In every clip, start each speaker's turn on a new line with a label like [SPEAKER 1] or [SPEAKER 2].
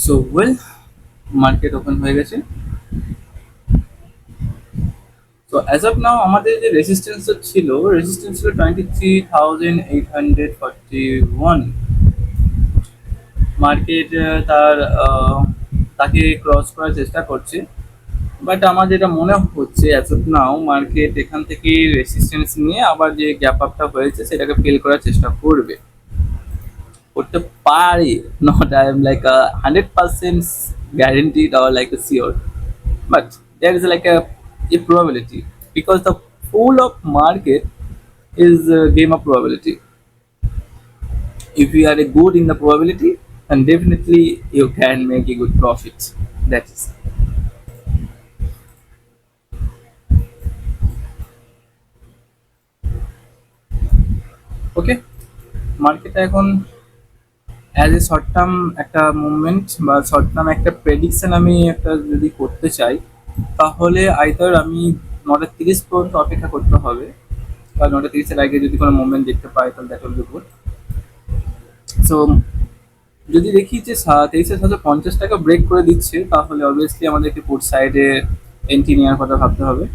[SPEAKER 1] So well, market open হয়ে গেছে। তো অ্যাজ অফ নাও আমাদের যে রেজিস্ট্যান্স ছিল, রেজিস্ট্যান্স ছিল 23,841। মার্কেট তার তাকে ক্রস করার চেষ্টা করছে, বাট আমার যেটা মনে হচ্ছে অ্যাজ অফ নাও মার্কেট এখান থেকে রেসিস্টেন্স নিয়ে আবার যে গ্যাপ আপটা হয়েছে সেটাকে ফিল করার চেষ্টা করবে, করতে পারে। Not I am like 100% guaranteed or like a sure, but there is like a probability, because the pool of market is a game of probability. If you are a good in the probability, then definitely you can make a good profit. That is okay. মার্কেটে এখন as a short term একটা movement বা short term একটা prediction আমি একটা যদি করতে চাই, তাহলে আইদার আমি 9:30 পর্যন্ত অপেক্ষা করতে হবে, বা 9:30-এর আগে যদি কোনো মুভমেন্ট দেখতে পাই তাহলে that will be good. So যদি দেখি যে 23,750 টাকা ব্রেক করে দিচ্ছে, তাহলে অবভিয়াসলি আমাদেরকে পুট সাইডে এন্ট্রি নেওয়ার কথা ভাবতে হবে।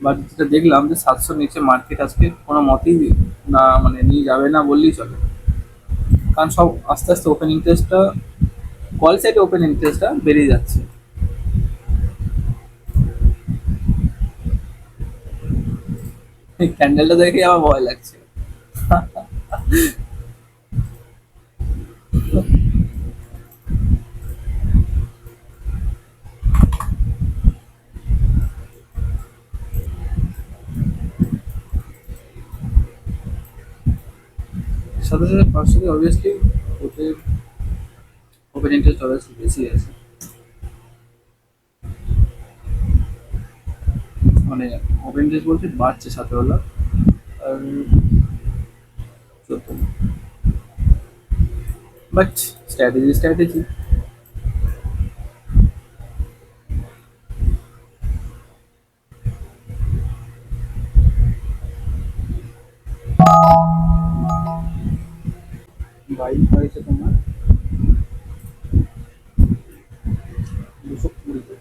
[SPEAKER 1] বাট যেটা দেখলাম যে 700 নিচে মার্কেট আজকে কোনো মতেই না, মানে নিয়ে যাবে না বললেই চলে। কারণ সব আস্তে আস্তে ওপেন ইন্টারেস্টটা, কল সাইডে ওপেন ইন্টারেস্টটা বেড়ে যাচ্ছে। এই ক্যান্ডেলটা দেখে আমার ভয় লাগছে। সাথে সাথে 500 অবভিয়াসলি ওদের ওপেন ইন্টারেস্ট অবভিয়াসলি বেশি আছে, মানে ওপেন ইন্টারেস্ট বলতে বাড়ছে 17 লাখ। আর 14, বাট স্ট্র্যাটেজি স্ট্র্যাটেজি। বাইক হয়েছে তোমার 220-তে।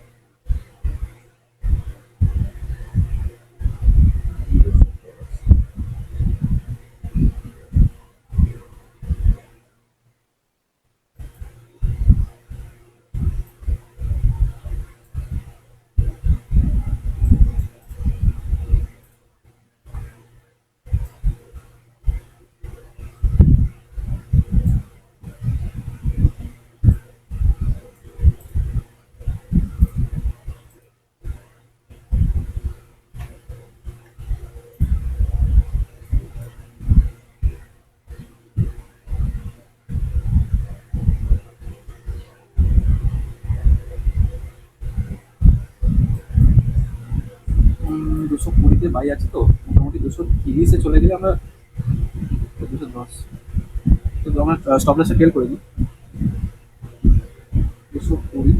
[SPEAKER 1] দুশো কুড়িতে বাই আছে, তো মোটামুটি 230-এ চলে গেলে আমরা 210, তো আমরা স্টপ লসে টেল করে দিই 220,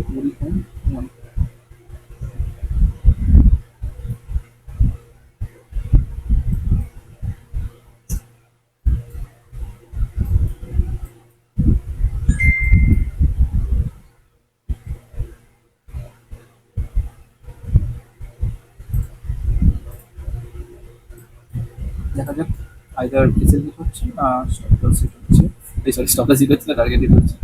[SPEAKER 1] 20.1। দেখা যাক আইদার এসএল হিট হচ্ছে না স্টপ লস হিট হচ্ছে, এই সরি স্টপ লস হিট হচ্ছে না টার্গেট হিট হচ্ছে।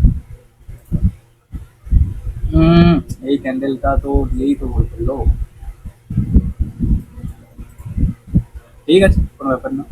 [SPEAKER 1] হুম, এই ক্যান্ডেলটা তো দিয়েই তো ভুল করলো। ঠিক আছে, কোনো ব্যাপার না।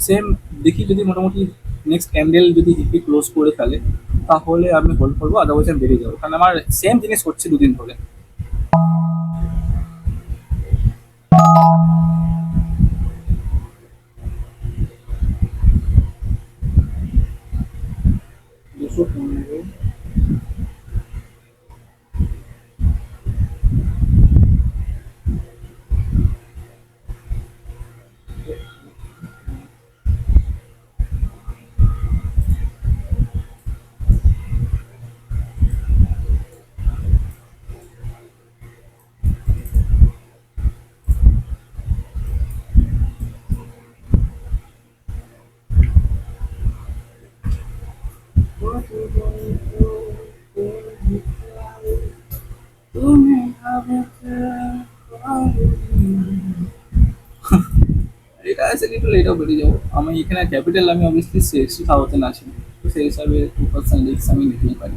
[SPEAKER 1] সেম, দেখি যদি মোটামুটি নেক্সট ক্যান্ডেল যদি হিপি ক্লোজ করে ফেলে, তাহলে আমি হোল্ড করবো, আদারওয়াইজ আমি বেরিয়ে যাবো, কারণ আমার সেম জিনিস হচ্ছে দুদিন ধরে। 215, এটা আছে একটু লেটাও বেরিয়ে যাবো। আমি এখানে ক্যাপিটাল আমি অবভিয়াসলি 60,000 আছে, তো সেই হিসাবে 2% রিস্ক আমি নিতেই পারি।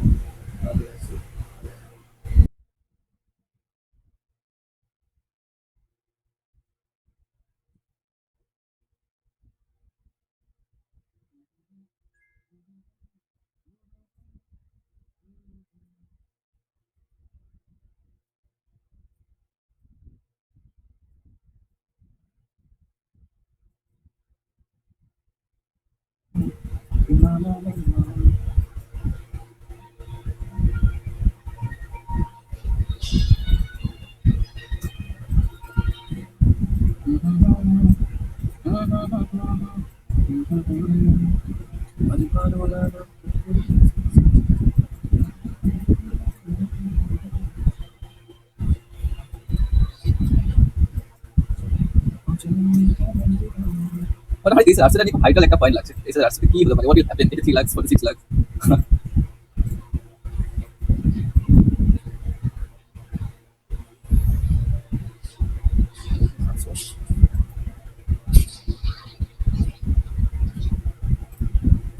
[SPEAKER 1] মানে ভাই 30,000 খুব ভাইটাল একটা পয়েন্ট লাগছে। 30,000 কি হলো, মানে what will happen 83 lakh 46 lakh.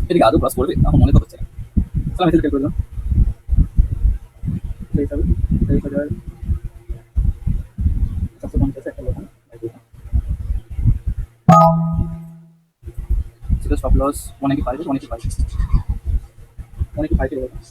[SPEAKER 1] এদিকে আদৌ ক্রস করবে আমার মনে তো হচ্ছে না। চলো আমি ক্যালকুলেট করে দিলাম। সেই হিসাবে 23,750 একটা লোক সেটা স্টপ লস 185 185 185 এর 185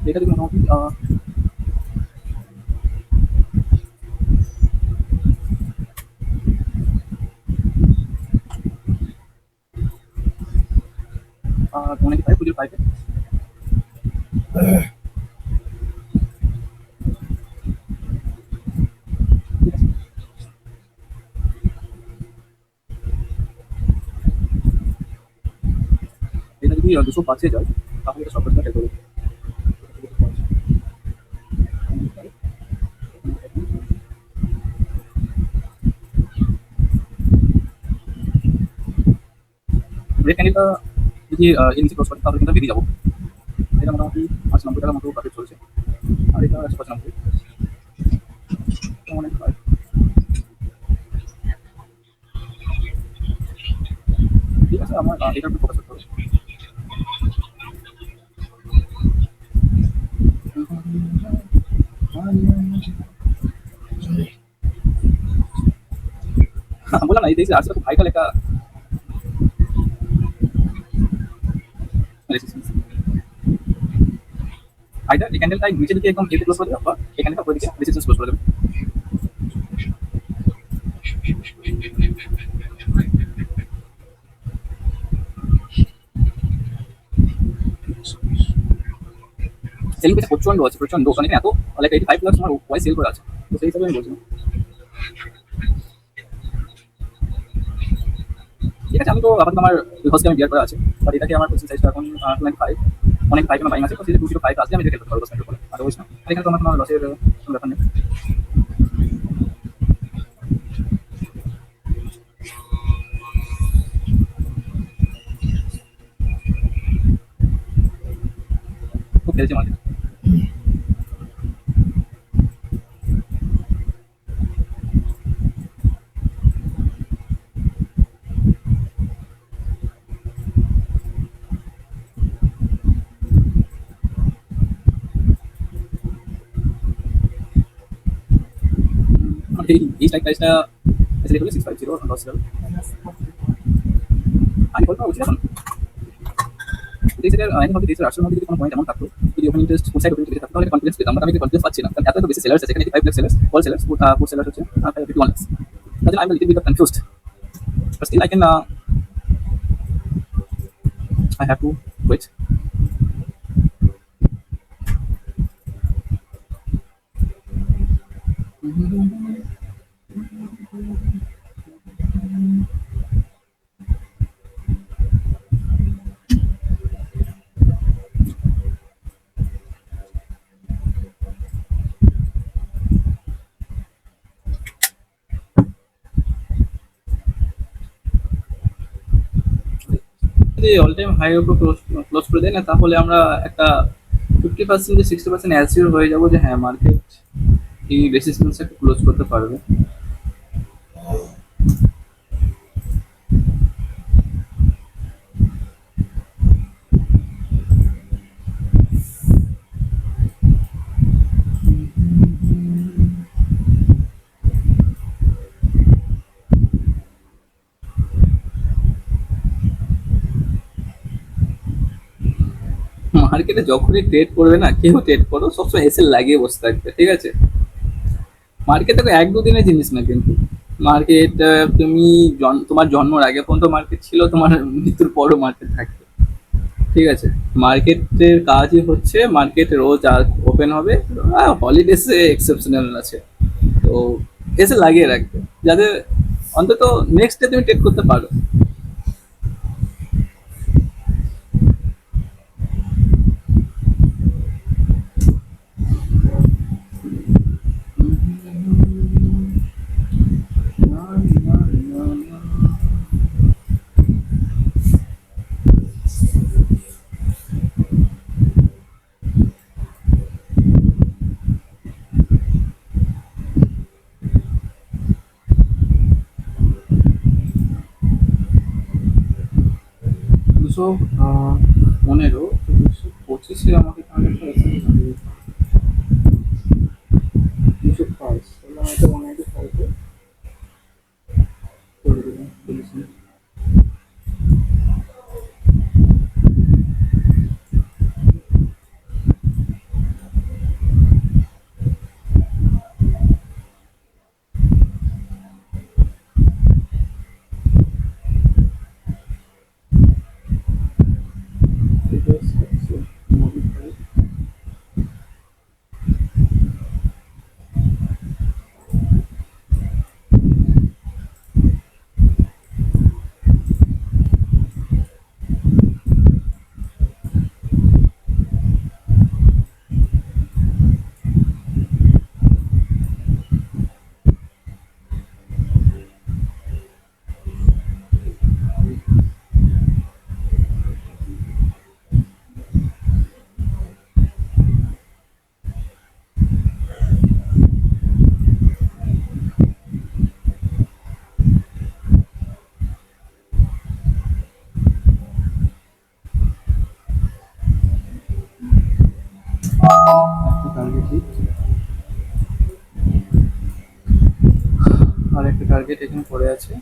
[SPEAKER 1] এটা দেখুন মোটামুটি অনেক ফাইভ পুজোর ফাইভে ঠিক আছে। এটা যদি 205 যায় তাহলে এটা সফটওয়্যার ক্যালকুলেট করবে। ব্রেক ক্যান্ডেলটা যদি এর নিচে ক্রস করে তাহলে কিন্তু বেরিয়ে যাবো। এটা মোটামুটি 95 টাকার মতো প্রফিট চলছে, আর এটা 195। অনেক ফাইভ ঠিক আছে, আমার এটার উপর ফোকাস করতে হবে। বললাম না এই দেখছি আসলে খুব ভাইটাল একটা রেসিস্টেন্স। আইদার এই ক্যান্ডেলটা নিচে দিকে একদম এতে ক্লোজ করে দেবে, বা এই ক্যান্ডেলটা উপরে দিকে রেসিস্টেন্স ক্লোজ করে দেবে। সেলিং পেতে প্রচন্ড আছে, প্রচন্ড ওখানে এত লাইক 85 লাখ তোমার ওয়াই সেল করে আছে, তো সেই হিসাবে আমি বলছি। ঠিক আছে, আমি তো আপাতত আমার রিভার্সকে আমি বিয়ার করা আছে, বাট এটাকে আমার পজিশন সাইজটা এখন 295 অনেক ফাইভ আমার বাইং আছে, তো সেই 205 আসলে আমি এটা খেলতে পারবো 10 মিনিট পরে, আর বুঝছ না। আর এখানে তো আমার কোনো লসের কোনো ব্যাপার নেই। খুব খেলছে মার্কেট। এই স্ট্রাইক প্রাইসটা এসে হলো 650 লস লেভেল। আমি বলবো উচিত এখন দেশের আইন হবে, দেশের রাষ্ট্রের মধ্যে যদি কোনো পয়েন্ট এমন থাকতো, যদি ওখানে ইন্টারেস্ট কোন সাইড ওপেন থাকতো তাহলে কনফিডেন্স পেতাম, বাট আমি কনফিডেন্স পাচ্ছি না, কারণ এত বেশি সেলার্স আছে এখানে। 5 lakh sellers, all sellers, food sellers হচ্ছে 51 লাখ। তাহলে I am little bit of confused, but still I can I have to wait. যদি অল টাইম হাই উপর ক্লোজ ক্লোজ করে দেয় না, তাহলে আমরা একটা 50% 60% অ্যাসিওর হয়ে যাবো যে হ্যাঁ মার্কেট এই রেসিস্টেন্সটাকে ক্লোজ করতে পারবে। মার্কেটে যখনই ট্রেড করবে না, কেউ ট্রেড করো সবসময় এসে লাগিয়ে বসে থাকবে, ঠিক আছে? মার্কেট দেখো এক দুদিনের জিনিস না কিন্তু। মার্কেট তুমি তোমার জন্মের আগে পর্যন্ত মার্কেট ছিল, তোমার মৃত্যুর পরও মার্কেট থাকবে, ঠিক আছে? মার্কেটের কাজই হচ্ছে মার্কেট রোজ ওপেন হবে, হলিডেসে এক্সেপশনাল আছে, তো এসে লাগিয়ে রাখবে যাতে অন্তত নেক্সট ডে তুমি ট্রেড করতে পারো। দুশো 15, 225 আমাকে টার্গেট আছে। 205 তাহলে আমাকে 185 করে দেবেন বলেছেন। ঠিক আছে, so, modify। একটা টার্গেট হিট, আর একটা টার্গেট এখানে পড়ে আছে।